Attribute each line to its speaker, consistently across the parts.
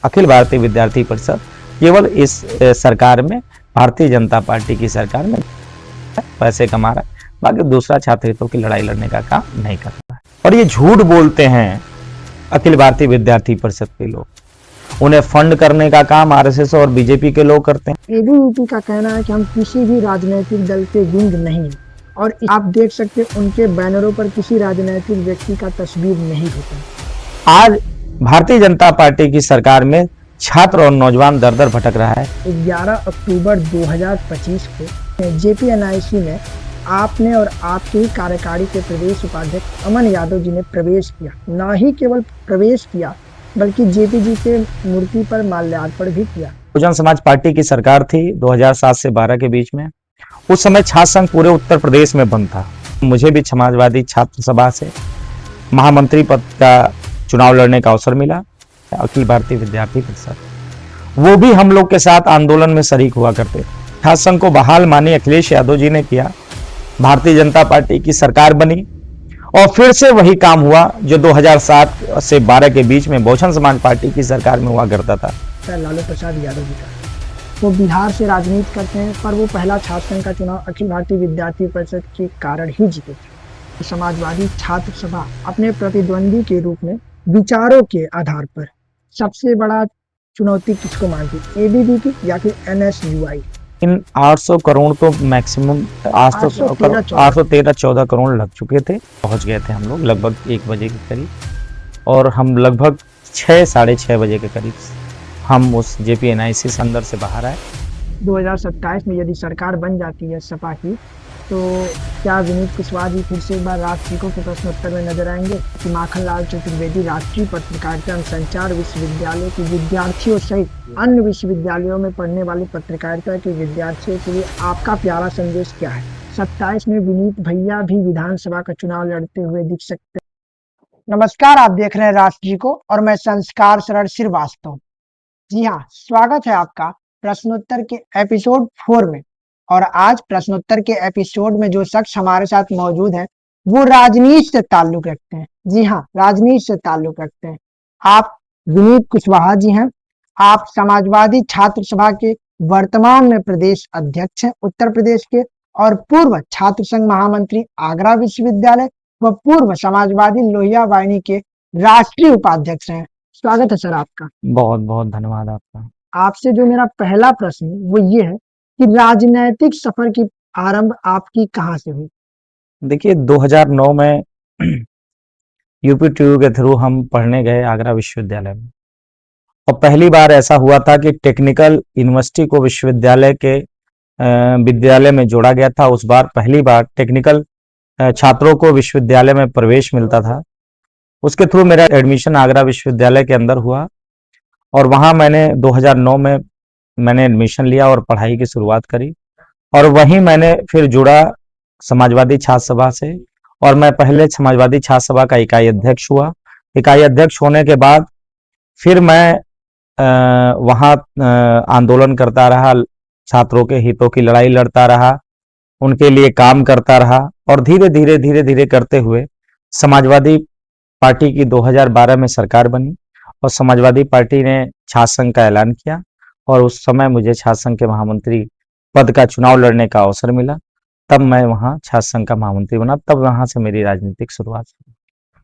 Speaker 1: अखिल भारतीय विद्यार्थी परिषद केवल इस सरकार में, भारतीय जनता पार्टी की सरकार में पैसे कमा रहा है, बाकी दूसरा छात्र हितों की लड़ाई लड़ने का काम नहीं कर रहा है। और ये झूठ बोलते हैं अखिल भारतीय विद्यार्थी परिषद के लोग, उन्हें फंड करने का काम आरएसएस और बीजेपी के लोग करते हैं।
Speaker 2: एबीवीपी का कहना है कि हम किसी भी राजनीतिक दल के विंग नहीं हैं और आप देख सकते हैं उनके बैनरों पर किसी राजनीतिक व्यक्ति का तस्वीर नहीं होता।
Speaker 1: आज भारतीय जनता पार्टी की सरकार में छात्र और नौजवान दर दर भटक रहा है।
Speaker 2: 11 अक्टूबर 2025 को जेपीएनआईसी में आपने और आपके ही कार्यकारी के प्रदेश उपाध्यक्ष अमन यादव जी ने प्रवेश किया। न ही केवल प्रवेश किया बल्कि जेपी जी के मूर्ति पर माल्यार्पण भी किया।
Speaker 1: बहुजन समाज पार्टी की सरकार थी 2007 से 12 के बीच में। उस समय छात्र संघ पूरे उत्तर प्रदेश में बंद था। मुझे भी समाजवादी छात्र सभा से महामंत्री पद का चुनाव लड़ने का अवसर मिला, अखिल भारतीय विद्यार्थी परिषद, वो भी हम लोग के साथ आंदोलन में शरीक हुआ करते। छात्र संघ को बहाल माननीय अखिलेश यादव जी ने किया, भारतीय जनता पार्टी की सरकार बनी और फिर से वही काम हुआ जो 2007 से 12 के बीच में बहुजन समाज पार्टी की सरकार में हुआ करता था।
Speaker 2: लालू प्रसाद यादव जी का वो बिहार से राजनीति करते हैं, पर वो पहला छात्र संघ का चुनाव अखिल भारतीय विद्यार्थी परिषद के कारण ही जीते थे। समाजवादी छात्र सभा अपने प्रतिद्वंदी के रूप में विचारों के आधार पर सबसे बड़ा चुनौती किसको मानती, एबीवीपी या फिर एनएसयूआई?
Speaker 1: इन 800 करोड़ तो मैक्सिमम 813-14 करोड़ लग चुके थे। पहुंच गए थे हम लोग लगभग 1 बजे के करीब, और हम लगभग 6-6:30 बजे के करीब हम उस जेपीएनआईसी से अंदर से बाहर आए।
Speaker 2: 2027 में यदि सरकार बन जाती है सपा की, तो क्या विनीत कुशवाहा जी फिर से एक बार राष्ट्रीय के प्रश्नोत्तर में नजर आएंगे? कि माखनलाल चतुर्वेदी राष्ट्रीय पत्रकारिता एवं संचार विश्वविद्यालय के विद्यार्थियों सहित अन्य विश्वविद्यालयों में पढ़ने वाले पत्रकारिता के विद्यार्थियों के लिए आपका प्यारा संदेश क्या है? 27 में विनीत भैया भी विधानसभा का चुनाव लड़ते हुए दिख सकते हैं। नमस्कार, आप देख रहे हैं राष्ट्रीय को और मैं संस्कार सरल श्रीवास्तव। जी हाँ, स्वागत है आपका प्रश्नोत्तर के एपिसोड 4 में। और आज प्रश्नोत्तर के एपिसोड में जो शख्स हमारे साथ मौजूद है वो राजनीति से ताल्लुक रखते हैं। जी हाँ, राजनीति से ताल्लुक रखते हैं। आप विनीत कुशवाहा जी हैं। आप समाजवादी छात्र सभा के वर्तमान में प्रदेश अध्यक्ष हैं उत्तर प्रदेश के, और पूर्व छात्र संघ महामंत्री आगरा विश्वविद्यालय व पूर्व समाजवादी लोहिया वाहिनी के राष्ट्रीय उपाध्यक्ष हैं। स्वागत है सर आपका।
Speaker 1: बहुत बहुत धन्यवाद आपका।
Speaker 2: आपसे जो मेरा पहला प्रश्न वो ये है कि राजनैतिक सफर की आरंभ आपकी कहां से हुई?
Speaker 1: देखिए, 2009 में यूपीटीयू के थ्रू हम पढ़ने गए आगरा विश्वविद्यालय में, और पहली बार ऐसा हुआ था कि टेक्निकल यूनिवर्सिटी को विश्वविद्यालय के विद्यालय में जोड़ा गया था। उस बार पहली बार टेक्निकल छात्रों को विश्वविद्यालय में प्रवेश मिलता था। उसके थ्रू मेरा एडमिशन आगरा विश्वविद्यालय के अंदर हुआ, और वहां मैंने 2009 में मैंने एडमिशन लिया और पढ़ाई की शुरुआत करी। और वहीं मैंने फिर जुड़ा समाजवादी छात्र सभा से, और मैं पहले समाजवादी छात्र सभा का इकाई अध्यक्ष हुआ। इकाई अध्यक्ष होने के बाद फिर मैं वहां आंदोलन करता रहा, छात्रों के हितों की लड़ाई लड़ता रहा, उनके लिए काम करता रहा, और धीरे धीरे करते हुए समाजवादी पार्टी की 2012 में सरकार बनी, और समाजवादी पार्टी ने छात्र संघ का ऐलान किया, और उस समय मुझे छात्र संघ के महामंत्री पद का चुनाव लड़ने का अवसर मिला। तब मैं वहां छात्र संघ का महामंत्री बना। तब वहां से मेरी राजनीतिक शुरुआत हुई।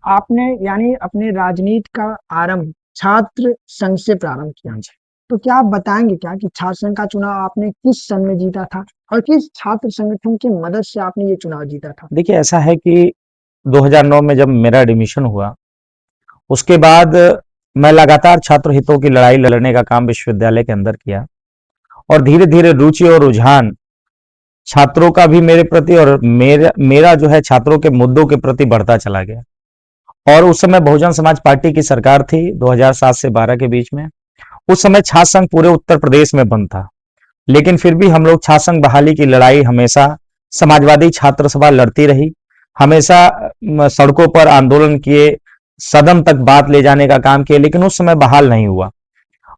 Speaker 2: आपने यानी अपने राजनीति का आरंभ छात्र संघ से प्रारंभ किया। तो क्या आप बताएंगे क्या कि छात्र संघ का चुनाव आपने किस सन में जीता था और किस छात्र संगठन की मदद से आपने ये चुनाव जीता था?
Speaker 1: देखिए, ऐसा है कि 2009 में जब मेरा एडमिशन हुआ, उसके बाद मैं लगातार छात्र हितों की लड़ाई लड़ने का काम विश्वविद्यालय के अंदर किया, और धीरे धीरे रुचि और रुझान छात्रों का भी मेरे प्रति और मेरा जो है छात्रों के मुद्दों के प्रति बढ़ता चला गया। और उस समय बहुजन समाज पार्टी की सरकार थी 2007 से 12 के बीच में। उस समय छात्र संघ पूरे उत्तर प्रदेश में बंद था, लेकिन फिर भी हम लोग छात्र संघ बहाली की लड़ाई हमेशा समाजवादी छात्र सभा लड़ती रही। हमेशा सड़कों पर आंदोलन किए, सदन तक बात ले जाने का काम किया, लेकिन उस समय बहाल नहीं हुआ।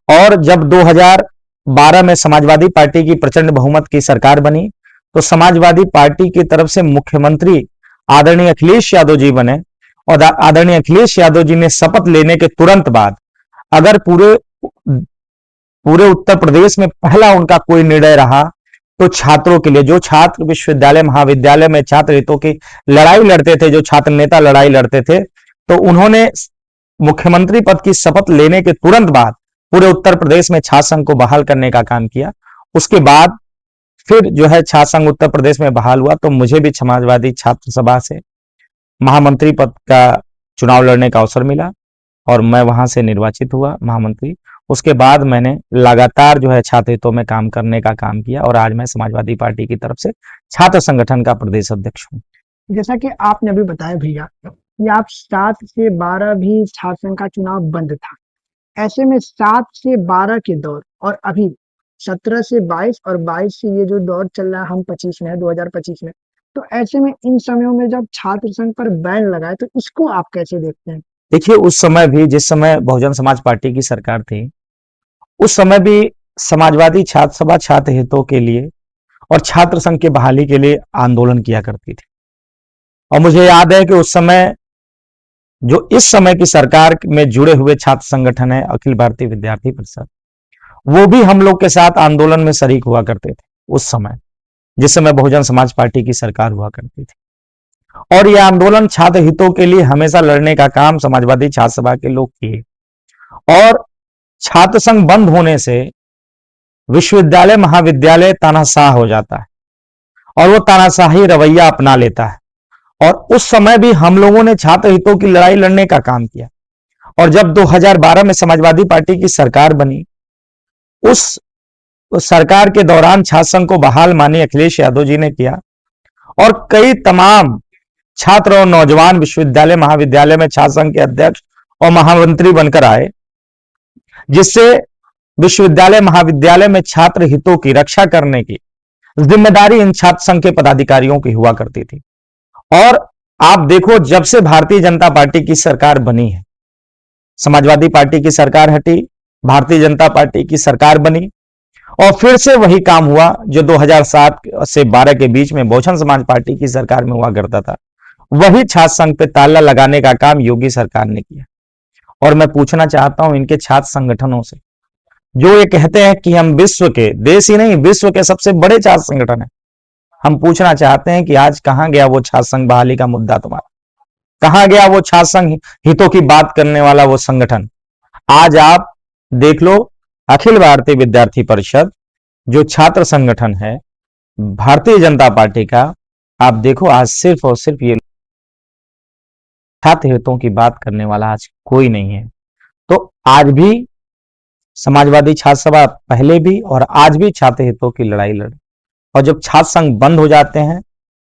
Speaker 1: और जब 2012 में समाजवादी पार्टी की प्रचंड बहुमत की सरकार बनी, तो समाजवादी पार्टी की तरफ से मुख्यमंत्री आदरणीय अखिलेश यादव जी बने, और आदरणीय अखिलेश यादव जी ने शपथ लेने के तुरंत बाद अगर पूरे पूरे उत्तर प्रदेश में पहला उनका कोई निर्णय रहा तो छात्रों के लिए, जो छात्र विश्वविद्यालय महाविद्यालय में छात्र हितों की लड़ाई लड़ते थे, जो छात्र नेता लड़ाई लड़ते थे, तो उन्होंने मुख्यमंत्री पद की शपथ लेने के तुरंत बाद पूरे उत्तर प्रदेश में छात्र संघ को बहाल करने का काम किया। उसके बाद फिर जो है छात्र संघ उत्तर प्रदेश में बहाल हुआ, तो मुझे भी समाजवादी छात्र सभा से महामंत्री पद का चुनाव लड़ने का अवसर मिला और मैं वहां से निर्वाचित हुआ महामंत्री। उसके बाद मैंने लगातार जो है छात्र हितों में काम करने का काम किया और आज मैं समाजवादी पार्टी की तरफ से छात्र संगठन का प्रदेश अध्यक्ष हूँ।
Speaker 2: जैसा कि आपने अभी बताया भैया कि आप 7 से 12 भी छात्र संघ का चुनाव बंद था। ऐसे में 7 से 12 के दौर और अभी 17 से 22 और 22 से ये जो दौर चल रहा है, हम 25 में है, 2025 में, तो ऐसे में इन समयों में जब छात्र संघ पर बैन लगा है तो इसको आप कैसे देखते हैं?
Speaker 1: देखिए, उस समय भी, जिस समय बहुजन समाज पार्टी की सरकार थी, उस समय भी समाजवादी छात्र सभा छात्र हितों के लिए और छात्र संघ की बहाली के लिए आंदोलन किया करती थी। और मुझे याद है कि उस समय जो इस समय की सरकार में जुड़े हुए छात्र संगठन है अखिल भारतीय विद्यार्थी परिषद, वो भी हम लोग के साथ आंदोलन में शरीक हुआ करते थे उस समय, जिस समय बहुजन समाज पार्टी की सरकार हुआ करती थी। और यह आंदोलन छात्र हितों के लिए हमेशा लड़ने का काम समाजवादी छात्र सभा के लोग किए। और छात्र संघ बंद होने से विश्वविद्यालय महाविद्यालय तानाशाह हो जाता है और वो तानाशाही रवैया अपना लेता है। और उस समय भी हम लोगों ने छात्र हितों की लड़ाई लड़ने का काम किया। और जब 2012 में समाजवादी पार्टी की सरकार बनी, उस सरकार के दौरान छात्र संघ को बहाल माननीय अखिलेश यादव जी ने किया और कई तमाम छात्र और नौजवान विश्वविद्यालय महाविद्यालय में छात्र संघ के अध्यक्ष और महामंत्री बनकर आए, जिससे विश्वविद्यालय महाविद्यालय में छात्र हितों की रक्षा करने की जिम्मेदारी इन छात्र संघ के पदाधिकारियों की हुआ करती थी। और आप देखो, जब से भारतीय जनता पार्टी की सरकार बनी है, समाजवादी पार्टी की सरकार हटी, भारतीय जनता पार्टी की सरकार बनी और फिर से वही काम हुआ जो 2007 से 12 के बीच में बहुजन समाज पार्टी की सरकार में हुआ करता था। वही छात्र संघ पे ताला लगाने का काम योगी सरकार ने किया। और मैं पूछना चाहता हूं इनके छात्र संगठनों से, जो ये कहते हैं कि हम विश्व के, देश ही नहीं विश्व के सबसे बड़े छात्र संगठन है, हम पूछना चाहते हैं कि आज कहां गया वो छात्र संघ बहाली का मुद्दा तुम्हारा? कहां गया वो छात्र संघ हितों की बात करने वाला वो संगठन? आज आप देख लो, अखिल भारतीय विद्यार्थी परिषद जो छात्र संगठन है भारतीय जनता पार्टी का, आप देखो आज सिर्फ और सिर्फ ये छात्र हितों की बात करने वाला आज कोई नहीं है। तो आज भी समाजवादी छात्र सभा पहले भी और आज भी छात्र हितों की लड़ाई लड़े। और जब छात्र संघ बंद हो जाते हैं,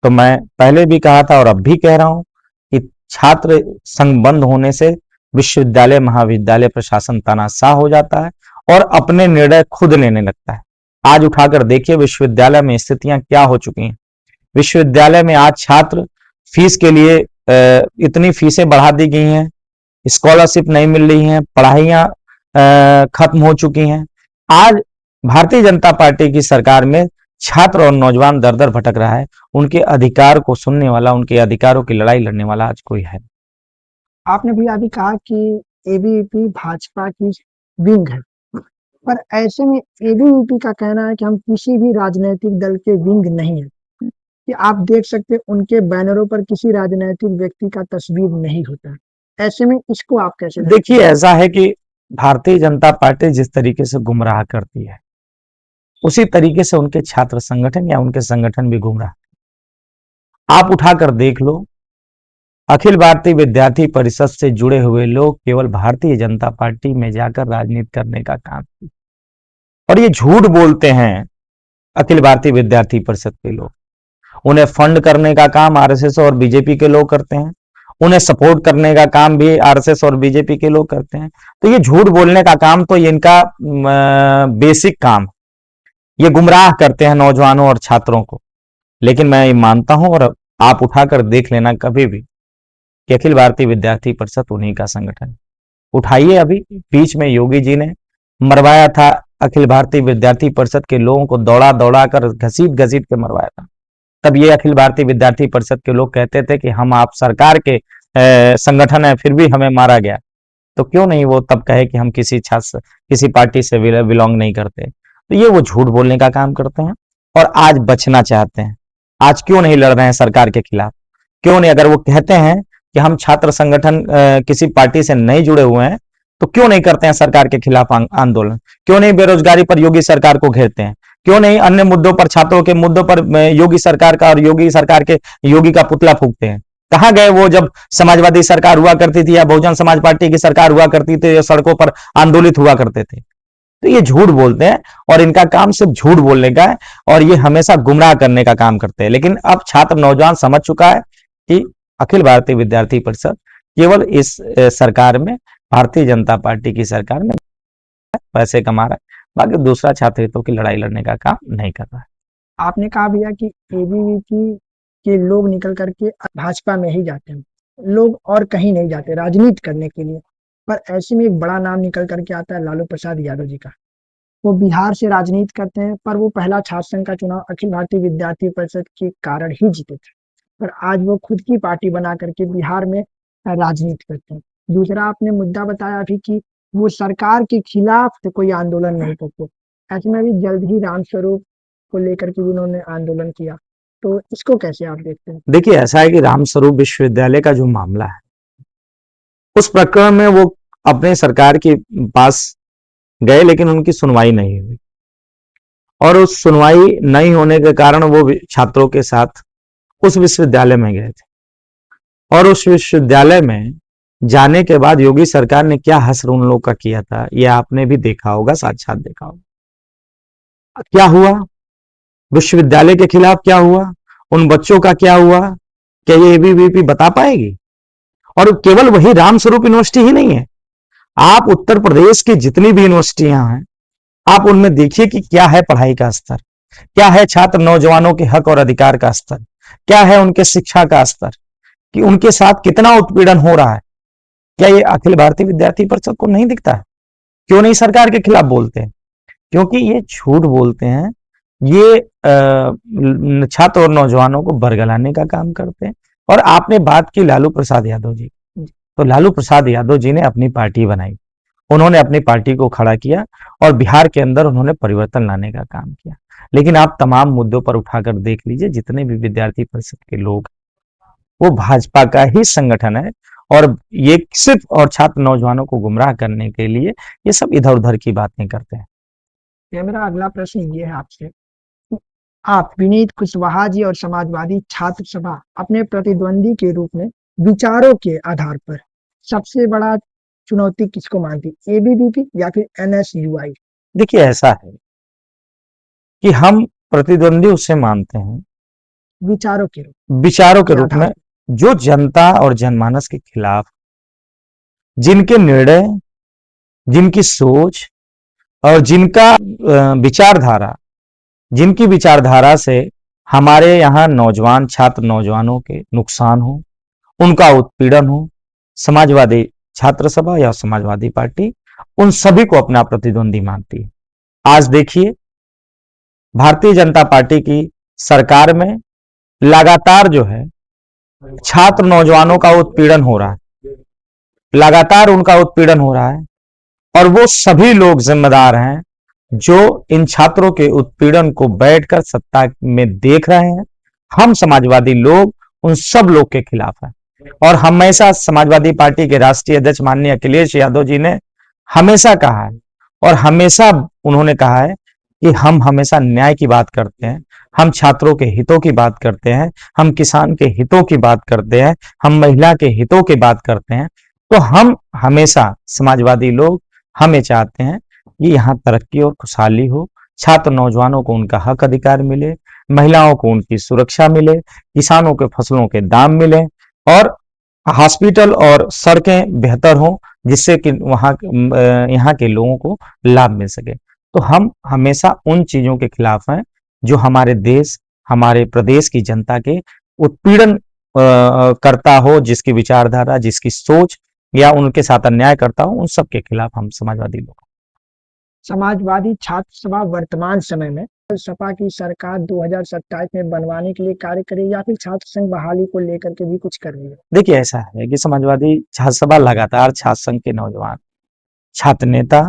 Speaker 1: तो मैं पहले भी कहा था और अब भी कह रहा हूं कि छात्र संघ बंद होने से विश्वविद्यालय महाविद्यालय प्रशासन तानाशाह हो जाता है और अपने निर्णय खुद लेने लगता है। आज उठाकर देखिए विश्वविद्यालय में स्थितियां क्या हो चुकी हैं। विश्वविद्यालय में आज छात्र फीस के लिए इतनी फीसें बढ़ा दी गई हैं, स्कॉलरशिप नहीं मिल रही हैं, पढ़ाइयां खत्म हो चुकी हैं। आज भारतीय जनता पार्टी की सरकार में छात्र और नौजवान दर दर भटक रहा है। उनके अधिकार को सुनने वाला, उनके अधिकारों की लड़ाई लड़ने वाला आज कोई है।
Speaker 2: आपने भी अभी कहा कि एबीवीपी भाजपा की विंग है, पर ऐसे में एबीवीपी का कहना है कि हम किसी भी राजनीतिक दल के विंग नहीं है, कि आप देख सकते उनके बैनरों पर किसी राजनीतिक व्यक्ति का तस्वीर नहीं होता। ऐसे में इसको आप कैसे
Speaker 1: देखिए, ऐसा है कि भारतीय जनता पार्टी जिस तरीके से गुमराह करती है, उसी तरीके से उनके छात्र संगठन या उनके संगठन भी गुमराह। आप उठाकर देख लो, अखिल भारतीय विद्यार्थी परिषद से जुड़े हुए लोग केवल भारतीय जनता पार्टी में जाकर राजनीति करने का काम किए और ये झूठ बोलते हैं। अखिल भारतीय विद्यार्थी परिषद के लोग, उन्हें फंड करने का काम आरएसएस और बीजेपी के लोग करते हैं, उन्हें सपोर्ट करने का काम भी आरएसएस और बीजेपी के लोग करते हैं। तो ये झूठ बोलने का काम तो इनका बेसिक काम, ये गुमराह करते हैं नौजवानों और छात्रों को। लेकिन मैं ये मानता हूं और आप उठाकर देख लेना कभी भी कि अखिल भारतीय विद्यार्थी परिषद उन्हीं का संगठन। उठाइए, अभी बीच में योगी जी ने मरवाया था अखिल भारतीय विद्यार्थी परिषद के लोगों को, दौड़ा दौड़ा कर घसीट घसीट के मरवाया था। तब ये अखिल भारतीय विद्यार्थी परिषद के लोग कहते थे कि हम आप सरकार के संगठन है, फिर भी हमें मारा गया। तो क्यों नहीं वो तब कहे कि हम किसी पार्टी से बिलोंग नहीं करते। तो ये वो झूठ बोलने का काम करते हैं और आज बचना चाहते हैं। आज क्यों नहीं लड़ रहे हैं सरकार के खिलाफ? क्यों नहीं? अगर वो कहते हैं कि हम छात्र संगठन किसी पार्टी से नहीं जुड़े हुए हैं, तो क्यों नहीं करते हैं सरकार के खिलाफ आंदोलन? क्यों नहीं बेरोजगारी पर योगी सरकार को घेरते हैं? क्यों नहीं अन्य मुद्दों पर, छात्रों के मुद्दों पर योगी सरकार का और योगी सरकार के योगी का पुतला फूंकते हैं? कहां गए वो जब समाजवादी सरकार हुआ करती थी या बहुजन समाज पार्टी की सरकार हुआ करती थी या सड़कों पर आंदोलित हुआ करते थे? तो ये झूठ बोलते हैं और इनका काम सिर्फ झूठ बोलने का है और ये हमेशा गुमराह करने का काम करते हैं। लेकिन अब छात्र नौजवान समझ चुका है कि अखिल भारतीय विद्यार्थी परिषद केवल इस सरकार में, भारतीय जनता पार्टी की सरकार में पैसे कमा रहा है, बाकी दूसरा छात्र हितों की लड़ाई लड़ने का काम नहीं कर रहा है।
Speaker 2: आपने कहा भैया कि एबीवीपी के लोग निकल करके भाजपा में ही जाते हैं, लोग और कहीं नहीं जाते राजनीति करने के लिए। पर ऐसे में एक बड़ा नाम निकल करके आता है लालू प्रसाद यादव जी का। वो बिहार से राजनीति करते हैं, पर वो पहला छात्र संघ का चुनाव अखिल भारतीय विद्यार्थी परिषद के कारण ही जीते थे। पर आज वो खुद की पार्टी बना करके बिहार में राजनीति करते हैं। दूसरा आपने मुद्दा बताया अभी कि वो सरकार के खिलाफ तो कोई आंदोलन नहीं करते। ऐसे में भी जल्द ही रामस्वरूप को लेकर के भी उन्होंने आंदोलन किया, तो इसको कैसे आप देखते हैं?
Speaker 1: देखिए, ऐसा है कि रामस्वरूप विश्वविद्यालय का जो मामला है, उस प्रकरण में वो अपने सरकार के पास गए, लेकिन उनकी सुनवाई नहीं हुई और उस सुनवाई नहीं होने के कारण वो छात्रों के साथ उस विश्वविद्यालय में गए थे और उस विश्वविद्यालय में जाने के बाद योगी सरकार ने क्या हश्र उन लोग का किया था, ये आपने भी देखा होगा, साक्षात देखा होगा। क्या हुआ विश्वविद्यालय के खिलाफ, क्या हुआ उन बच्चों का, क्या हुआ, क्या ये एबीवीपी बता पाएगी? और केवल वही रामस्वरूप यूनिवर्सिटी ही नहीं है, आप उत्तर प्रदेश की जितनी भी यूनिवर्सिटियां हैं, आप उनमें देखिए कि क्या है पढ़ाई का स्तर, क्या है छात्र नौजवानों के हक और अधिकार का स्तर, क्या है उनके शिक्षा का स्तर, कि उनके साथ कितना उत्पीड़न हो रहा है। क्या ये अखिल भारतीय विद्यार्थी परिषद को नहीं दिखता है? क्यों नहीं सरकार के खिलाफ बोलते हैं? क्योंकि ये झूठ बोलते हैं, ये छात्र और नौजवानों को बरगलाने का काम करते हैं। और आपने बात की लालू प्रसाद यादव जी, तो लालू प्रसाद यादव जी ने अपनी पार्टी बनाई, उन्होंने अपनी पार्टी को खड़ा किया और बिहार के अंदर उन्होंने परिवर्तन लाने का काम किया। लेकिन आप तमाम मुद्दों पर उठाकर देख लीजिए, जितने भी विद्यार्थी परिषद के लोग, वो भाजपा का ही संगठन है और ये सिर्फ और छात्र नौजवानों को गुमराह करने के लिए ये सब इधर उधर की बातें करते हैं।
Speaker 2: ये मेरा अगला प्रश्न ये है आपसे, आप विनीत कुशवाहा जी और समाजवादी छात्र सभा अपने प्रतिद्वंदी के रूप में विचारों के आधार पर सबसे बड़ा चुनौती किसको मानती, एबीवीपी या फिर एनएसयूआई?
Speaker 1: देखिए, ऐसा है कि हम प्रतिद्वंदी उसे मानते हैं विचारों के रूप में जो जनता और जनमानस के खिलाफ, जिनके निर्णय, जिनकी सोच और जिनकी विचारधारा से हमारे यहाँ नौजवान छात्र नौजवानों के नुकसान हो, उनका उत्पीड़न हो, समाजवादी छात्र सभा या समाजवादी पार्टी उन सभी को अपना प्रतिद्वंदी मानती है। आज देखिए, भारतीय जनता पार्टी की सरकार में लगातार जो है छात्र नौजवानों का उत्पीड़न हो रहा है, लगातार उनका उत्पीड़न हो रहा है और वो सभी लोग जिम्मेदार हैं जो इन छात्रों के उत्पीड़न को बैठकर सत्ता में देख रहे हैं। हम समाजवादी लोग उन सब लोग के खिलाफ हैं और हमेशा समाजवादी पार्टी के राष्ट्रीय अध्यक्ष माननीय अखिलेश यादव जी ने हमेशा कहा है और हमेशा उन्होंने कहा है कि हम हमेशा न्याय की बात करते हैं, हम छात्रों के हितों की बात करते हैं, हम किसान के हितों की बात करते हैं, हम महिला के हितों की बात करते हैं। तो हम हमेशा समाजवादी लोग हमें चाहते हैं कि यहाँ तरक्की और खुशहाली हो, छात्र नौजवानों को उनका हक अधिकार मिले, महिलाओं को उनकी सुरक्षा मिले, किसानों के फसलों के दाम मिले और हॉस्पिटल और सड़कें बेहतर हों, जिससे कि वहाँ यहाँ के लोगों को लाभ मिल सके। तो हम हमेशा उन चीजों के खिलाफ हैं जो हमारे देश, हमारे प्रदेश की जनता के उत्पीड़न करता हो, जिसकी विचारधारा, जिसकी सोच या उनके साथ अन्याय करता हो, उन सब के खिलाफ हम समाजवादी लोग।
Speaker 2: समाजवादी छात्र सभा वर्तमान समय में सपा की सरकार 2027 में बनवाने के लिए कार्य करे या फिर छात्र संघ बहाली को लेकर के भी कुछ कर रही है?
Speaker 1: देखिए ऐसा है कि समाजवादी छात्र सभा लगातार छात्र संघ के नौजवान छात्र नेता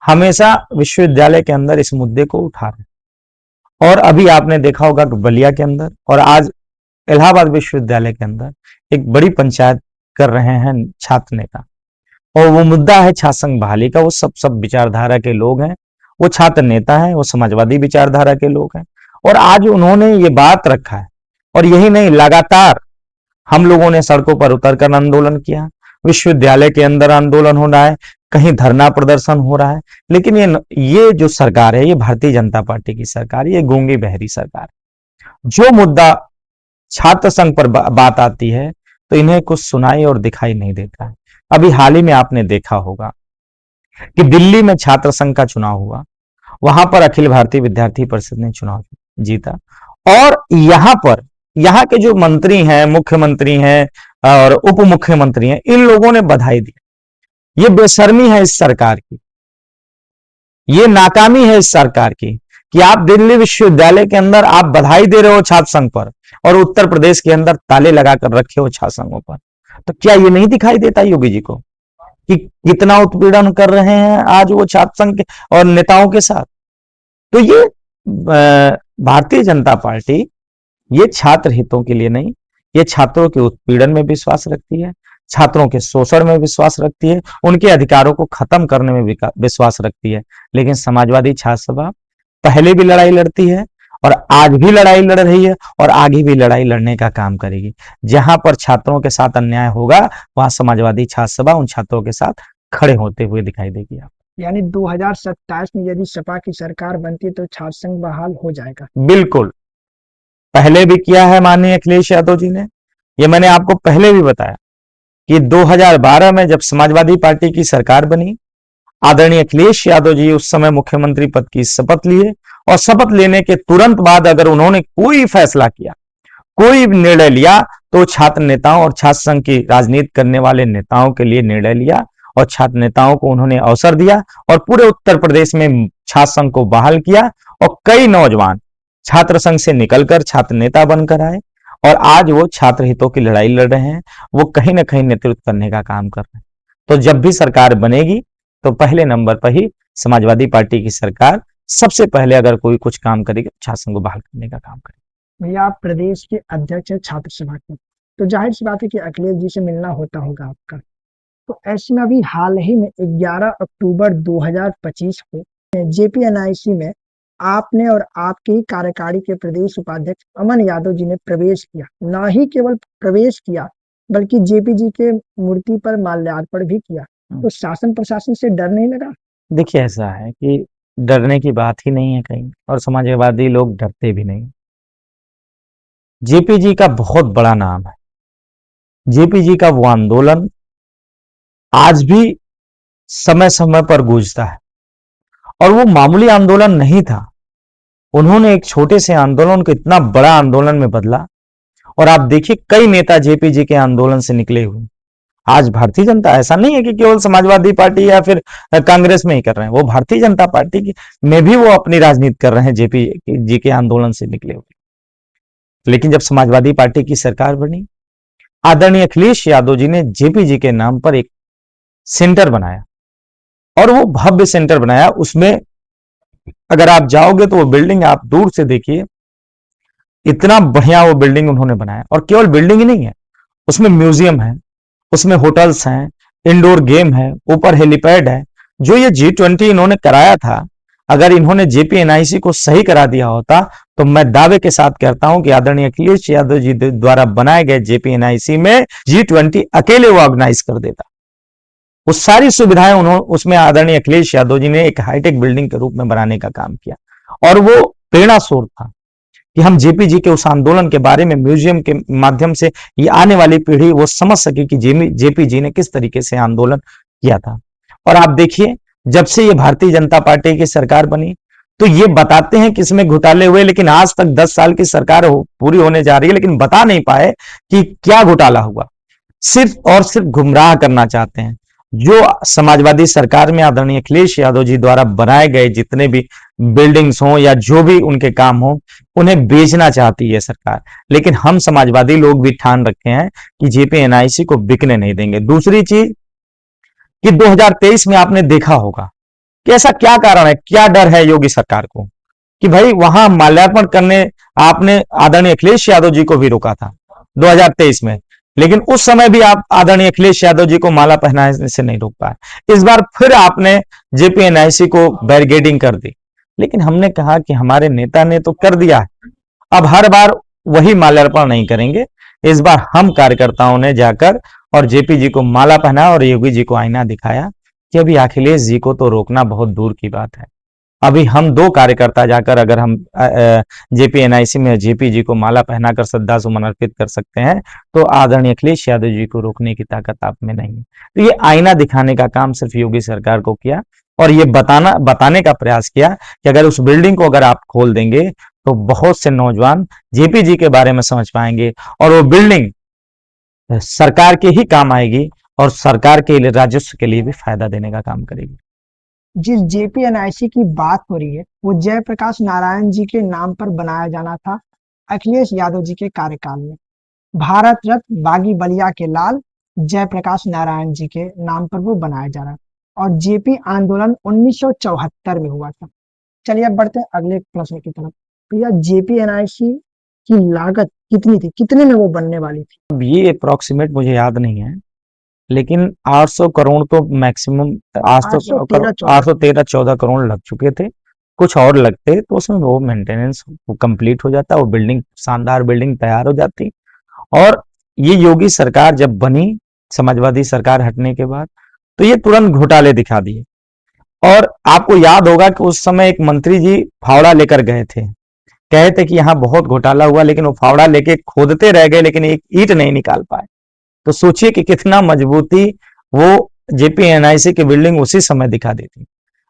Speaker 1: हमेशा विश्वविद्यालय के अंदर इस मुद्दे को उठा रहे हैं। और अभी आपने देखा होगा कि बलिया के अंदर और आज इलाहाबाद विश्वविद्यालय के अंदर एक बड़ी पंचायत कर रहे हैं छात्र नेता, और वो मुद्दा है छात्र संघ बहाली का। वो सब विचारधारा के लोग हैं, वो छात्र नेता हैं, वो समाजवादी विचारधारा के लोग हैं, और आज उन्होंने ये बात रखा है। और यही नहीं, लगातार हम लोगों ने सड़कों पर उतरकर आंदोलन किया, विश्वविद्यालय के अंदर आंदोलन हो रहा है, कहीं धरना प्रदर्शन हो रहा है। लेकिन ये जो सरकार है, ये भारतीय जनता पार्टी की सरकार, ये गूंगी बहरी सरकार है। जो मुद्दा छात्र संघ पर बात आती है तो इन्हें कुछ सुनाई और दिखाई नहीं देता है। अभी हाल ही में आपने देखा होगा कि दिल्ली में छात्र संघ का चुनाव हुआ, वहां पर अखिल भारतीय विद्यार्थी परिषद ने चुनाव जीता, और यहाँ के जो मंत्री हैं, मुख्यमंत्री हैं और उप मुख्यमंत्री हैं, इन लोगों ने बधाई दी। ये बेशर्मी है इस सरकार की, ये नाकामी है इस सरकार की कि आप दिल्ली विश्वविद्यालय के अंदर आप बधाई दे रहे हो छात्र संघ पर, और उत्तर प्रदेश के अंदर ताले लगाकर रखे हो छात्र संघों पर। तो क्या ये नहीं दिखाई देता योगी जी को कि कितना उत्पीड़न कर रहे हैं आज वो छात्र संघ के और नेताओं के साथ? तो ये भारतीय जनता पार्टी ये छात्र हितों के लिए नहीं, ये छात्रों के उत्पीड़न में विश्वास रखती है, छात्रों के शोषण में विश्वास रखती है, उनके अधिकारों को खत्म करने में विश्वास रखती है। लेकिन समाजवादी छात्र सभा पहले भी लड़ाई लड़ती है और आज भी लड़ाई लड़ रही है और आगे भी लड़ाई लड़ने का काम करेगी। जहां पर छात्रों के साथ अन्याय होगा, वहां समाजवादी छात्र सभा उन छात्रों के साथ खड़े होते हुए दिखाई देगी। आप
Speaker 2: यानी 2027 में यदि सपा की सरकार बनती है तो छात्र संघ बहाल हो जाएगा?
Speaker 1: बिल्कुल, पहले भी किया है माननीय अखिलेश यादव जी ने। ये मैंने आपको पहले भी बताया कि 2012 में जब समाजवादी पार्टी की सरकार बनी, आदरणीय अखिलेश यादव जी उस समय मुख्यमंत्री पद की शपथ लिए, और शपथ लेने के तुरंत बाद अगर उन्होंने कोई फैसला किया, कोई निर्णय लिया, तो छात्र नेताओं और छात्र संघ की राजनीति करने वाले नेताओं के लिए निर्णय लिया, और छात्र नेताओं को उन्होंने अवसर दिया, और पूरे उत्तर प्रदेश में छात्र संघ को बहाल किया, और कई नौजवान छात्र संघ से निकलकर छात्र नेता बनकर आए, और आज वो छात्र हितों की लड़ाई लड़ रहे हैं, वो कहीं ना कहीं नेतृत्व करने का काम कर रहे हैं। तो जब भी सरकार बनेगी तो पहले नंबर पर ही समाजवादी पार्टी की सरकार सबसे पहले अगर कोई कुछ काम करेगी, छात्र संघ को बहाल करने का काम करेगी।
Speaker 2: भैया, आप प्रदेश के अध्यक्ष हैं छात्र सभा के, तो जाहिर सी बात है कि अखिलेश जी से मिलना होता होगा आपका। तो ऐसे में अभी हाल ही में 11 अक्टूबर 2025 को JPNIC में आपने और आपके ही कार्यकारी के प्रदेश उपाध्यक्ष अमन यादव जी ने प्रवेश किया। ना ही केवल प्रवेश किया बल्कि JP जी के मूर्ति पर माल्यार्पण भी किया। तो शासन प्रशासन से डर नहीं लगा?
Speaker 1: देखिए ऐसा है कि डरने की बात ही नहीं है कहीं, और समाजवादी लोग डरते भी नहीं। JP जी का बहुत बड़ा नाम है, JP जी का वो आंदोलन आज भी समय समय पर गूंजता है, और वो मामूली आंदोलन नहीं था। उन्होंने एक छोटे से आंदोलन को इतना बड़ा आंदोलन में बदला, और आप देखिए कई नेता JP जी के आंदोलन से निकले हुए। आज भारतीय जनता, ऐसा नहीं है कि केवल समाजवादी पार्टी या फिर कांग्रेस में ही कर रहे हैं, वो भारतीय जनता पार्टी की में भी वो अपनी राजनीति कर रहे हैं JP जी के आंदोलन से निकले हुए। लेकिन जब समाजवादी पार्टी की सरकार बनी, आदरणीय अखिलेश यादव जी ने JP जी के नाम पर एक सेंटर बनाया, और वो भव्य सेंटर बनाया। उसमें अगर आप जाओगे तो वो बिल्डिंग आप दूर से देखिए, इतना बढ़िया वो बिल्डिंग उन्होंने बनाया। और केवल बिल्डिंग ही नहीं है, उसमें म्यूजियम है, उसमें होटल्स हैं, इंडोर गेम है, ऊपर हेलीपैड है। जो ये G20 इन्होंने कराया था, अगर इन्होंने JPNIC को सही करा दिया होता तो मैं दावे के साथ कहता हूं कि आदरणीय अखिलेश यादव जी द्वारा बनाए गए JPNIC में G20 अकेले वो ऑर्गेनाइज कर देता। वो सारी सुविधाएं उन्होंने उसमें आदरणीय अखिलेश यादव जी ने एक हाईटेक बिल्डिंग के रूप में बनाने का काम किया, और वो प्रेरणा स्रोत था कि हम JP जी के उस आंदोलन के बारे में म्यूजियम के माध्यम से ये आने वाली पीढ़ी वो समझ सके कि JP जी ने किस तरीके से आंदोलन किया था। और आप देखिए, जब से ये भारतीय जनता पार्टी की सरकार बनी, तो ये बताते हैं कि इसमें घोटाले हुए, लेकिन आज तक 10 साल की सरकार पूरी होने जा रही है, लेकिन बता नहीं पाए कि क्या घोटाला हुआ। सिर्फ और सिर्फ गुमराह करना चाहते हैं। जो समाजवादी सरकार में आदरणीय अखिलेश यादव जी द्वारा बनाए गए जितने भी बिल्डिंग्स हों या जो भी उनके काम हो, उन्हें बेचना चाहती है सरकार। लेकिन हम समाजवादी लोग भी ठान रखे हैं कि जेपीएनआईसी को बिकने नहीं देंगे। दूसरी चीज कि 2023 में आपने देखा होगा कि ऐसा क्या कारण है, क्या डर है योगी सरकार को कि भाई वहां माल्यार्पण करने आपने आदरणीय अखिलेश यादव जी को भी रोका था 2023 में, लेकिन उस समय भी आप आदरणीय अखिलेश यादव जी को माला पहनाने से नहीं रोक पाए। इस बार फिर आपने जेपीएनआईसी को बैरिकेडिंग कर दी, लेकिन हमने कहा कि हमारे नेता ने तो कर दिया है, अब हर बार वही माल्यार्पण नहीं करेंगे। इस बार हम कार्यकर्ताओं ने जाकर और जेपी जी को माला पहनाया और योगी जी को आईना दिखाया कि अभी अखिलेश जी को तो रोकना बहुत दूर की बात है। अभी हम दो कार्यकर्ता जाकर अगर हम जेपीएनआईसी में जेपी जी को माला पहनाकर श्रद्धा सुमन अर्पित कर सकते हैं, तो आदरणीय अखिलेश यादव जी को रोकने की ताकत आप में नहीं है। तो ये आईना दिखाने का काम सिर्फ योगी सरकार को किया और ये बताने का प्रयास किया कि अगर उस बिल्डिंग को अगर आप खोल देंगे तो बहुत से नौजवान जेपी जी के बारे में समझ पाएंगे और वो बिल्डिंग सरकार के ही काम आएगी और सरकार के लिए राजस्व के लिए भी फायदा देने का काम करेगी।
Speaker 2: जिस जेपीएनआईसी की बात हो रही है वो जयप्रकाश नारायण जी के नाम पर बनाया जाना था अखिलेश यादव जी के कार्यकाल में। भारत रत्न बागी बलिया के लाल जयप्रकाश नारायण जी के नाम पर वो बनाया जा रहा है और जेपी आंदोलन 1974 में हुआ था। चलिए अब बढ़ते हैं अगले प्रश्न की तरफ। भैया जेपीएनआईसी की लागत कितनी थी, कितने में वो बनने वाली थी?
Speaker 1: अब ये अप्रोक्सीमेट मुझे याद नहीं है, लेकिन 800 करोड़ तो मैक्सिमम 813-14 करोड़ लग चुके थे। कुछ और लगते तो उसमें वो मेंटेनेंस कंप्लीट हो जाता, वो बिल्डिंग शानदार बिल्डिंग तैयार हो जाती। और ये योगी सरकार जब बनी समाजवादी सरकार हटने के बाद, तो ये तुरंत घोटाले दिखा दिए। और आपको याद होगा कि उस समय एक मंत्री जी फावड़ा लेकर गए थे, कहे थे कि यहाँ बहुत घोटाला हुआ, लेकिन वो फावड़ा लेके खोदते रह गए लेकिन एक ईंट नहीं निकाल पाए। तो सोचिए कि कितना मजबूती वो जेपीएनआईसी की बिल्डिंग उसी समय दिखा देती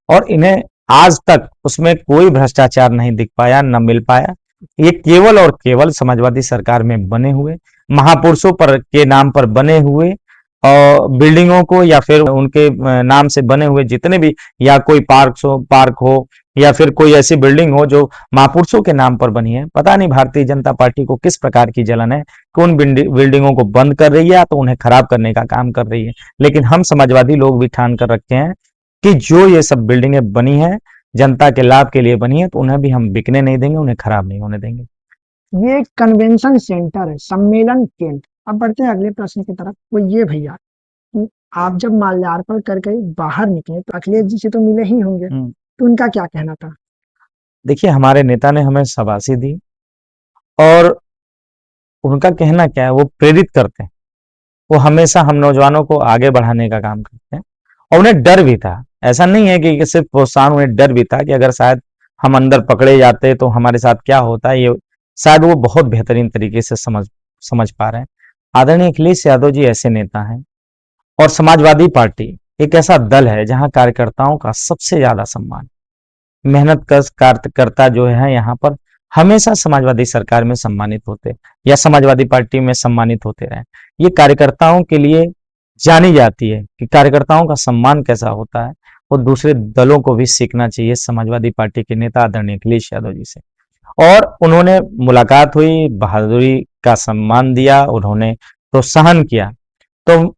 Speaker 1: और इन्हें आज तक उसमें कोई भ्रष्टाचार नहीं दिख पाया, न मिल पाया। ये केवल और केवल समाजवादी सरकार में बने हुए महापुरुषों पर के नाम पर बने हुए और बिल्डिंगों को या फिर उनके नाम से बने हुए जितने भी, या कोई पार्क हो या फिर कोई ऐसी बिल्डिंग हो जो महापुरुषों के नाम पर बनी है। पता नहीं भारतीय जनता पार्टी को किस प्रकार की जलन है कि उन बिल्डिंगों को बंद कर रही है या तो उन्हें खराब करने का काम कर रही है। लेकिन हम समाजवादी लोग भी ठान कर रखते हैं कि जो ये सब बिल्डिंगें बनी है जनता के लाभ के लिए बनी है, तो उन्हें भी हम बिकने नहीं देंगे, उन्हें खराब नहीं होने देंगे।
Speaker 2: ये एक कन्वेंशन सेंटर है, सम्मेलन केंद्र। अब बढ़ते हैं अगले प्रश्न की तरफ। वो ये भैया कि आप जब माल्यार्पण करके बाहर निकले तो अखिलेश जी से तो मिले ही होंगे, तो उनका क्या कहना था?
Speaker 1: देखिए, हमारे नेता ने हमें शाबाशी दी और उनका कहना क्या है, वो प्रेरित करते हैं। वो हमेशा हम नौजवानों को आगे बढ़ाने का काम करते हैं और उन्हें डर भी था। ऐसा नहीं है कि सिर्फ प्रोत्साहन, उन्हें डर भी था कि अगर शायद हम अंदर पकड़े जाते तो हमारे साथ क्या होता है, ये शायद वो बहुत बेहतरीन तरीके से समझ पा रहे हैं। आदरणीय अखिलेश यादव जी ऐसे नेता हैं और समाजवादी पार्टी एक ऐसा दल है जहां कार्यकर्ताओं का सबसे ज्यादा सम्मान, मेहनत कश कार्यकर्ता जो है यहाँ पर हमेशा समाजवादी सरकार में सम्मानित होते या समाजवादी पार्टी में सम्मानित होते रहे। ये कार्यकर्ताओं के लिए जानी जाती है कि कार्यकर्ताओं का सम्मान कैसा होता है, और दूसरे दलों को भी सीखना चाहिए समाजवादी पार्टी के नेता आदरणीय अखिलेश यादव जी से। और उन्होंने मुलाकात हुई, बहादुरी का सम्मान दिया, उन्होंने प्रोत्साहन किया। तो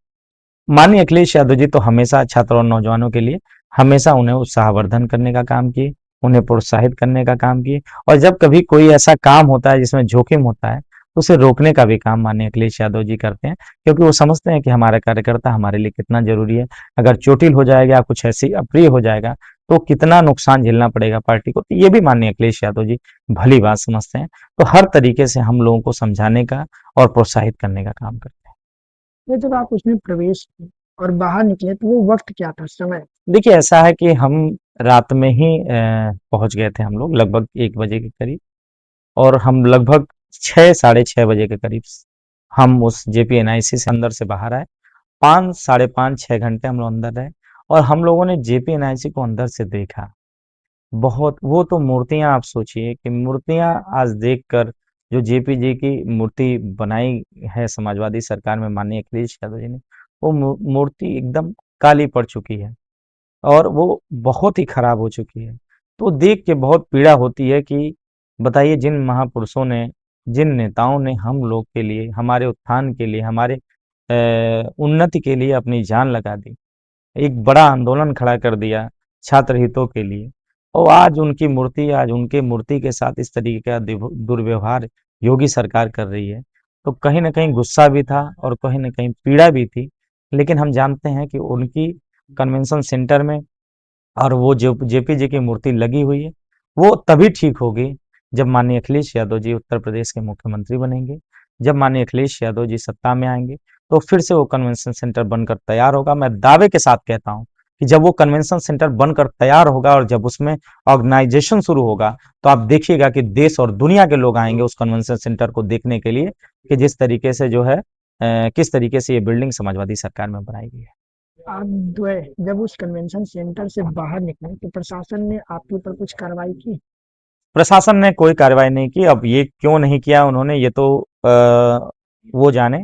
Speaker 1: माननीय अखिलेश यादव जी तो हमेशा छात्र और नौजवानों के लिए हमेशा उन्हें उत्साहवर्धन करने का काम किए, उन्हें प्रोत्साहित करने का काम किए। और जब कभी कोई ऐसा काम होता है जिसमें जोखिम होता है, तो उसे रोकने का भी काम माननीय अखिलेश यादव जी करते हैं, क्योंकि वो समझते हैं कि हमारा कार्यकर्ता हमारे लिए कितना जरूरी है। अगर चोटिल हो जाएगा, कुछ ऐसी अप्रिय हो जाएगा, तो कितना नुकसान झेलना पड़ेगा पार्टी को, तो ये भी माननीय अखिलेश यादव जी भली बात समझते हैं। तो हर तरीके से हम लोगों को समझाने का और प्रोत्साहित करने का काम करते हैं।
Speaker 2: ये जब आप उसमें प्रवेश किए और बाहर निकले तो वो वक्त क्या था, समय?
Speaker 1: देखिए, ऐसा है कि हम रात में ही पहुंच गए थे, हम लोग लगभग 1 बजे के करीब, और हम लगभग 6 साढ़े 6 बजे के करीब हम उस जेपीएनआईसी से अंदर से बाहर आए। 5 साढ़े 5 6 घंटे हम लोग अंदर रहे और हम लोगों ने जेपीएनआईसी को अंदर से देखा। बहुत, वो तो मूर्तियां, आप सोचिए कि मूर्तियां आज देखकर, जो जेपी जी की मूर्ति बनाई है समाजवादी सरकार में माननीय अखिलेश यादव जी ने, वो मूर्ति एकदम काली पड़ चुकी है और वो बहुत ही खराब हो चुकी है। तो देख के बहुत पीड़ा होती है कि बताइए, जिन महापुरुषों ने, जिन नेताओं ने हम लोग के लिए, हमारे उत्थान के लिए, हमारे उन्नति के लिए अपनी जान लगा दी, एक बड़ा आंदोलन खड़ा कर दिया छात्र हितों के लिए, और आज उनके मूर्ति के साथ इस तरीके का दुर्व्यवहार योगी सरकार कर रही है, तो कहीं ना कहीं गुस्सा भी था और कहीं ना कहीं पीड़ा भी थी। लेकिन हम जानते हैं कि उनकी कन्वेंशन सेंटर में और वो जो जेपी जी की मूर्ति लगी हुई है, वो तभी ठीक होगी जब माननीय अखिलेश यादव जी उत्तर प्रदेश के मुख्यमंत्री बनेंगे, जब माननीय अखिलेश यादव जी सत्ता में आएंगे, तो फिर से वो कन्वेंशन सेंटर बनकर तैयार होगा। मैं दावे के साथ कहता हूँ कि जब वो कन्वेंशन सेंटर बनकर तैयार होगा और जब उसमें ऑर्गेनाइजेशन शुरू होगा, तो आप देखिएगा कि देश और दुनिया के लोग आएंगे उस कन्वेंशन सेंटर को देखने के लिए कि जिस तरीके से जो है किस तरीके से ये बिल्डिंग समाजवादी सरकार में बनाई गई है।
Speaker 2: आप द्वय जब उस कन्वेंशन सेंटर से बाहर निकले तो प्रशासन ने आपके ऊपर कुछ कार्रवाई की?
Speaker 1: प्रशासन ने कोई कार्रवाई नहीं की। अब ये क्यों नहीं किया उन्होंने, ये तो वो जाने।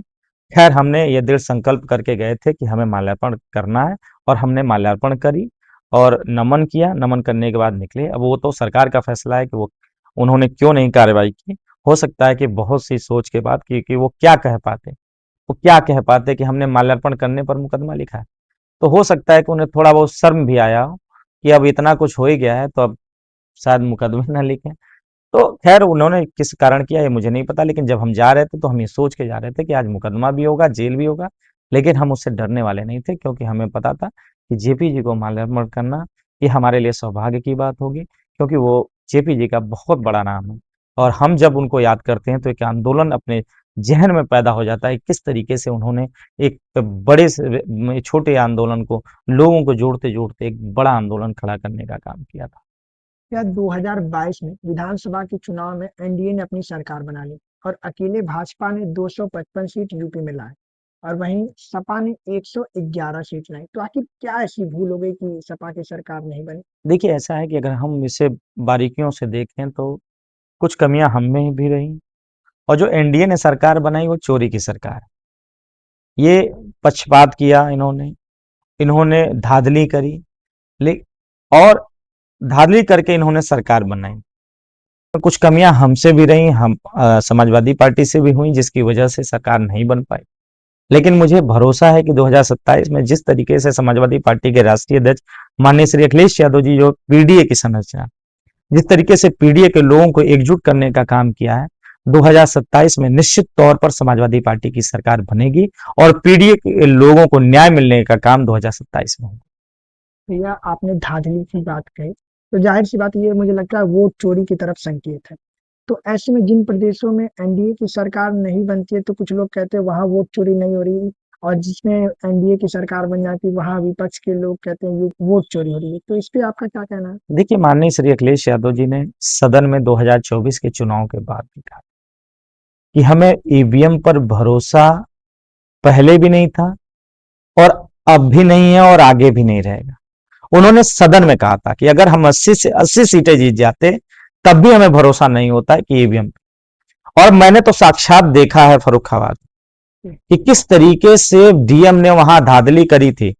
Speaker 1: खैर, हमने ये दृढ़ संकल्प करके गए थे कि हमें माल्यार्पण करना है और हमने माल्यार्पण करी और नमन किया। नमन करने के बाद निकले। अब वो तो सरकार का फैसला है कि वो उन्होंने क्यों नहीं कार्रवाई की। हो सकता है कि बहुत सी सोच के बाद कि वो क्या कह पाते, वो क्या कह पाते कि हमने माल्यार्पण करने पर मुकदमा लिखा है। तो हो सकता है कि उन्हें थोड़ा बहुत शर्म भी आया हो कि अब इतना कुछ हो ही गया है, तो अब शायद मुकदमे ना लिखें। तो खैर, उन्होंने किस कारण किया ये मुझे नहीं पता, लेकिन जब हम जा रहे थे तो हम ये सोच के जा रहे थे कि आज मुकदमा भी होगा, जेल भी होगा, लेकिन हम उससे डरने वाले नहीं थे, क्योंकि हमें पता था कि जेपी जी को माल्यार्पण करना ये हमारे लिए सौभाग्य की बात होगी, क्योंकि वो जेपी जी का बहुत बड़ा नाम है। और हम जब उनको याद करते हैं तो एक आंदोलन अपने जहन में पैदा हो जाता है, किस तरीके से उन्होंने एक बड़े से छोटे आंदोलन को, लोगों को जोड़ते जोड़ते एक बड़ा आंदोलन खड़ा करने का काम किया था।
Speaker 2: क्या 2022 में विधानसभा के चुनाव में एनडीए ने अपनी सरकार बना ली और अकेले भाजपा ने 255 सीट यूपी में लाए और वहीं सपा ने 111 सीट लाई, तो आखिर क्या ऐसी भूल हो गई कि सपा की सरकार नहीं बनी?
Speaker 1: देखिए, ऐसा है कि अगर हम इसे बारीकियों से देखें तो कुछ कमियां हम में भी रही, और जो एनडीए ने सरकार बनाई वो चोरी की सरकार है। ये पक्षपात किया इन्होंने, इन्होंने धांधली करी, ले और धांधली करके इन्होंने सरकार बनाई। तो कुछ कमियां हमसे भी रही, हम समाजवादी पार्टी से भी हुई, जिसकी वजह से सरकार नहीं बन पाई। लेकिन मुझे भरोसा है कि 2027 में जिस तरीके से समाजवादी पार्टी के राष्ट्रीय अध्यक्ष माननीय श्री अखिलेश यादव जी, जो पीडीए की संरचना, जिस तरीके से पीडीए के लोगों को एकजुट करने का काम किया है, 2027 में निश्चित तौर पर समाजवादी पार्टी की सरकार बनेगी और पीडीए के लोगों को न्याय मिलने का काम 2027 में होगा।
Speaker 2: भैया, आपने धांधली की बात कही, तो जाहिर सी बात ये मुझे लगता है वोट चोरी की तरफ संकेत है। तो ऐसे में जिन प्रदेशों में एनडीए की सरकार नहीं बनती है, तो कुछ लोग कहते हैं वहां वोट चोरी नहीं हो रही, और जिसमें एनडीए की सरकार बन जाती है वहां विपक्ष के लोग कहते हैं ये वोट चोरी हो रही है। तो इस पे आपका क्या कहना है?
Speaker 1: देखिए, माननीय श्री अखिलेश यादव जी ने सदन में 2024 के चुनाव के बाद भी कहा कि हमें ईवीएम पर भरोसा पहले भी नहीं था और अब भी नहीं है और आगे भी नहीं रहेगा। उन्होंने सदन में कहा था कि अगर हम 80 से 80 सीटें जीत जाते तब भी हमें भरोसा नहीं होता है कि ईवीएम। और मैंने तो साक्षात देखा है फर्रुखाबाद कि किस तरीके से डीएम ने वहां धांधली करी थी,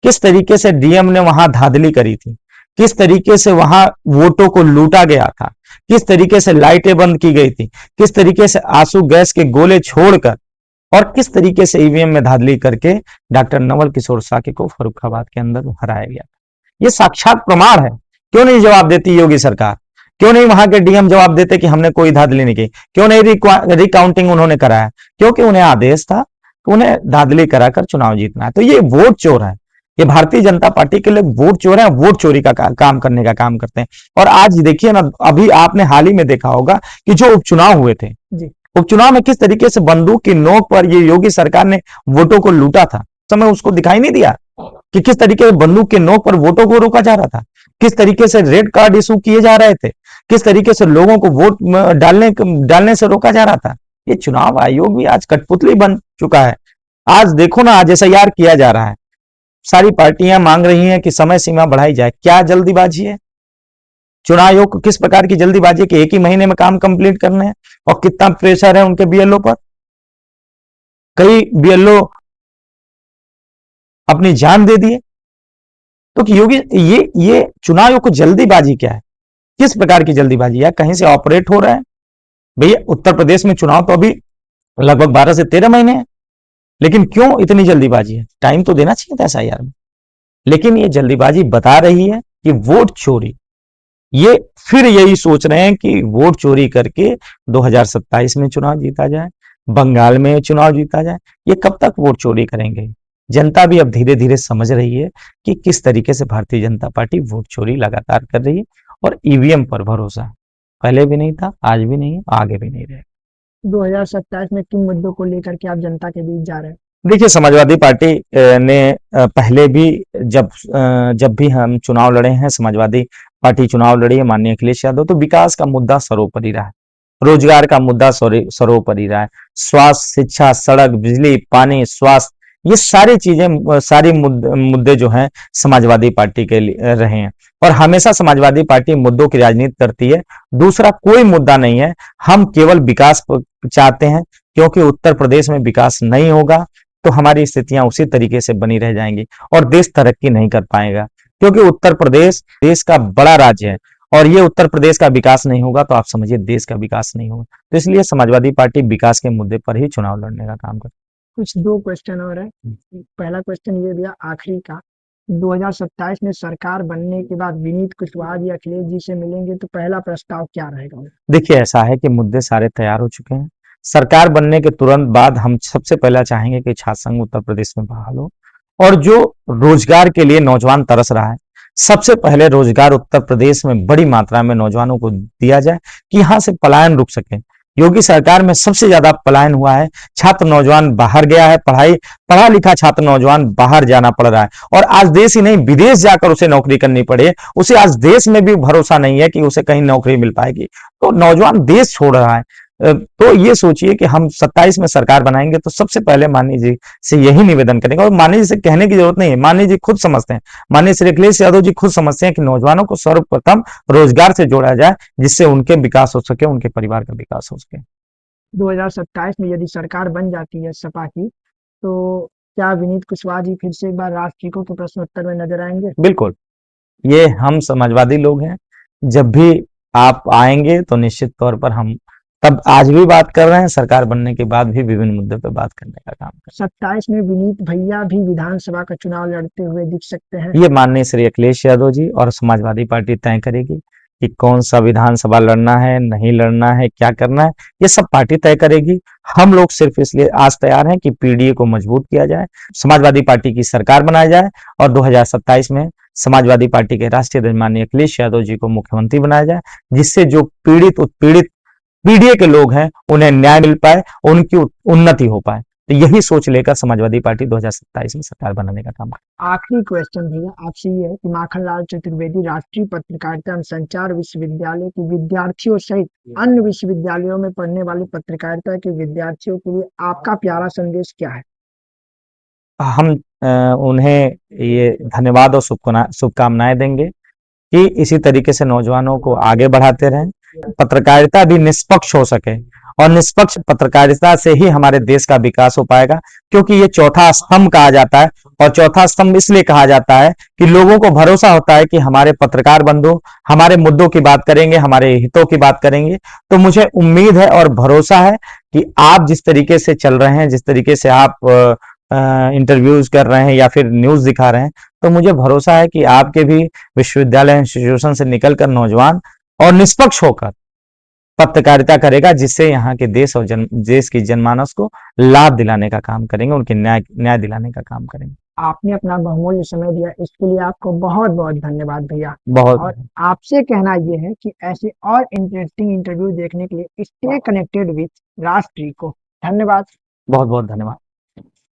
Speaker 1: किस तरीके से डीएम ने वहां धांधली करी थी, किस तरीके से वहां वोटों को लूटा गया था, किस तरीके से लाइटें बंद की गई थी, किस तरीके से आंसू गैस के गोले छोड़कर और किस तरीके से ईवीएम में धांधली करके डॉक्टर नवल किशोर साके को फर्रुखाबाद के अंदर हराया गया। ये साक्षात प्रमाण है। क्यों नहीं जवाब देती योगी सरकार? क्यों नहीं वहां के डीएम जवाब देते कि हमने कोई धांधली नहीं की? क्यों नहीं रिकाउंटिंग उन्होंने कराया? क्योंकि उन्हें आदेश था कि उन्हें धांधली कराकर चुनाव जीतना है। तो ये वोट चोर है। ये भारतीय जनता पार्टी के लोग वोट चोर हैं, वोट चोरी का काम करने का काम करते हैं। और आज देखिए ना, अभी आपने हाल ही में देखा होगा कि जो उपचुनाव हुए थे, उपचुनाव में किस तरीके से बंदूक की नोक पर ये योगी सरकार ने वोटों को लूटा था। समय उसको दिखाई नहीं दिया कि किस तरीके से बंदूक के नोक पर वोटों को रोका जा रहा था, किस तरीके से रेड कार्ड इशू किए जा रहे थे, किस तरीके से लोगों को वोट डालने से रोका जा रहा था। ये चुनाव आयोग भी आज कठपुतली बन चुका है। आज देखो ना, आज एसआईआर किया जा रहा है, सारी पार्टियां मांग रही हैं कि समय सीमा बढ़ाई जाए। क्या जल्दीबाजी है? चुनाव आयोग को किस प्रकार की जल्दीबाजी है कि एक ही महीने में काम कंप्लीट करने हैं? और कितना प्रेशर है उनके बीएलओ पर। कई बीएलओ अपनी जान दे दिए। तो कि योगी ये चुनाव को जल्दीबाजी क्या है, किस प्रकार की जल्दीबाजी है, कहीं से ऑपरेट हो रहा है? भैया उत्तर प्रदेश में चुनाव तो अभी लगभग 12 से 13 महीने हैं, लेकिन क्यों इतनी जल्दीबाजी है? टाइम तो देना चाहिए था एसआईआर में। लेकिन ये जल्दीबाजी बता रही है कि वोट चोरी, ये फिर यही सोच रहे हैं कि वोट चोरी करके 2027 में चुनाव जीता जाए, बंगाल में चुनाव जीता जाए। ये कब तक वोट चोरी करेंगे? जनता भी अब धीरे धीरे समझ रही है कि किस तरीके से भारतीय जनता पार्टी वोट चोरी लगातार कर रही है, और ईवीएम पर भरोसा पहले भी नहीं था, आज भी नहीं है, आगे भी नहीं रहेगा।
Speaker 2: 2027 में किन मुद्दों को लेकर के आप जनता के बीच जा रहे हैं?
Speaker 1: देखिए, समाजवादी पार्टी ने पहले भी जब भी हम चुनाव लड़े हैं, समाजवादी पार्टी चुनाव लड़ी है माननीय अखिलेश यादव, तो विकास का मुद्दा सर्वोपरि रहा है, रोजगार का मुद्दा सर्वोपरि रहा है। स्वास्थ्य, शिक्षा, सड़क, बिजली, पानी, स्वास्थ्य, ये सारी चीजें, सारी मुद्दे जो हैं समाजवादी पार्टी के लिए रहे हैं, और हमेशा समाजवादी पार्टी मुद्दों की राजनीति करती है। दूसरा कोई मुद्दा नहीं है, हम केवल विकास चाहते हैं, क्योंकि उत्तर प्रदेश में विकास नहीं होगा तो हमारी स्थितियां उसी तरीके से बनी रह जाएंगी और देश तरक्की नहीं कर पाएगा, क्योंकि उत्तर प्रदेश देश का बड़ा राज्य है, और ये उत्तर प्रदेश का विकास नहीं होगा तो आप समझिए देश का विकास नहीं होगा। तो इसलिए समाजवादी पार्टी विकास के मुद्दे पर ही चुनाव लड़ने का काम करती
Speaker 2: कुछ 2 क्वेश्चन और है। पहला क्वेश्चन ये भैया आखिरी का, 2027 में सरकार बनने के बाद विनीत कुशवाहा जी अखिलेश जी से मिलेंगे तो पहला प्रस्ताव क्या रहेगा?
Speaker 1: है। देखिए, ऐसा है कि मुद्दे सारे तैयार हो चुके हैं। सरकार बनने के तुरंत बाद हम सबसे पहला चाहेंगे कि छात्र संघ उत्तर प्रदेश में बहाल हो, और जो रोजगार के लिए नौजवान तरस रहा है, सबसे पहले रोजगार उत्तर प्रदेश में बड़ी मात्रा में नौजवानों को दिया जाए कि यहां से पलायन रुक सके। योगी सरकार में सबसे ज्यादा पलायन हुआ है, छात्र नौजवान बाहर गया है, पढ़ा लिखा छात्र नौजवान बाहर जाना पड़ रहा है, और आज देश ही नहीं विदेश जाकर उसे नौकरी करनी पड़े, उसे आज देश में भी भरोसा नहीं है कि उसे कहीं नौकरी मिल पाएगी, तो नौजवान देश छोड़ रहा है। तो ये सोचिए कि हम 27 में सरकार बनाएंगे तो सबसे पहले माननीय जी से यही निवेदन करेंगे, और माननीय जी से कहने की जरूरत नहीं है, माननीय जी खुद समझते हैं, माननीय श्री अखिलेश यादव जी खुद समझते हैं कि नौजवानों को सर्वप्रथम रोजगार से जोड़ा जाए, जिससे उनके विकास हो सके, उनके परिवार का विकास हो सके।
Speaker 2: 2027 में यदि सरकार बन जाती है सपा की, तो क्या विनीत कुशवाहा जी फिर से एक बार राष्ट्रीय के प्रश्नोत्तर में नजर आएंगे?
Speaker 1: बिल्कुल, ये हम समाजवादी लोग हैं, जब भी आप आएंगे तो निश्चित तौर पर हम, तब आज भी बात कर रहे हैं, सरकार बनने के बाद भी विभिन्न मुद्दों पर बात करने का काम कर
Speaker 2: 27 में विनीत भैया भी विधानसभा का चुनाव लड़ते हुए दिख सकते हैं।
Speaker 1: ये माननीय श्री अखिलेश यादव जी और समाजवादी पार्टी तय करेगी कि कौन सा विधानसभा लड़ना है, नहीं लड़ना है, क्या करना है, ये सब पार्टी तय करेगी। हम लोग सिर्फ इसलिए आज तैयार हैं कि पीडीए को मजबूत किया जाए, समाजवादी पार्टी की सरकार बनाई जाए, और 2027 में समाजवादी पार्टी के राष्ट्रीय अध्यक्ष माननीय अखिलेश यादव जी को मुख्यमंत्री बनाया जाए, जिससे जो पीड़ित उत्पीड़ित पीडीए के लोग हैं उन्हें न्याय मिल पाए, उनकी उन्नति हो पाए। तो यही सोच लेकर समाजवादी पार्टी 2027 में सरकार बनाने का काम करे।
Speaker 2: आखिरी क्वेश्चन भैया आपसे ये है कि माखनलाल चतुर्वेदी राष्ट्रीय पत्रकारिता एवं संचार विश्वविद्यालय के विद्यार्थियों सहित अन्य विश्वविद्यालयों में पढ़ने वाले पत्रकारिता के विद्यार्थियों के लिए आपका प्यारा संदेश क्या है?
Speaker 1: हम उन्हें ये धन्यवाद और शुभकामनाएं देंगे कि इसी तरीके से नौजवानों को आगे बढ़ाते रहें, पत्रकारिता भी निष्पक्ष हो सके, और निष्पक्ष पत्रकारिता से ही हमारे देश का विकास हो पाएगा, क्योंकि ये चौथा स्तंभ कहा जाता है, और चौथा स्तंभ इसलिए कहा जाता है कि लोगों को भरोसा होता है कि हमारे पत्रकार बंधु हमारे मुद्दों की बात करेंगे, हमारे हितों की बात करेंगे। तो मुझे उम्मीद है और भरोसा है कि आप जिस तरीके से चल रहे हैं, जिस तरीके से आप इंटरव्यूज कर रहे हैं या फिर न्यूज दिखा रहे हैं, तो मुझे भरोसा है कि आपके भी विश्वविद्यालय इंस्टीट्यूशन से निकलकर नौजवान और निष्पक्ष होकर पत्रकारिता करेगा, जिससे यहाँ के देश और देश की जनमानस को लाभ दिलाने का काम करेंगे, उनके न्याय दिलाने का काम करेंगे।
Speaker 2: आपने अपना बहुमूल्य समय दिया, इसके लिए आपको बहुत बहुत धन्यवाद भैया।
Speaker 1: बहुत
Speaker 2: और आपसे कहना यह है कि ऐसे और इंटरेस्टिंग इंटरव्यू देखने के लिए स्टे कनेक्टेड विथ राष्ट्रीय को। धन्यवाद।
Speaker 1: बहुत बहुत धन्यवाद।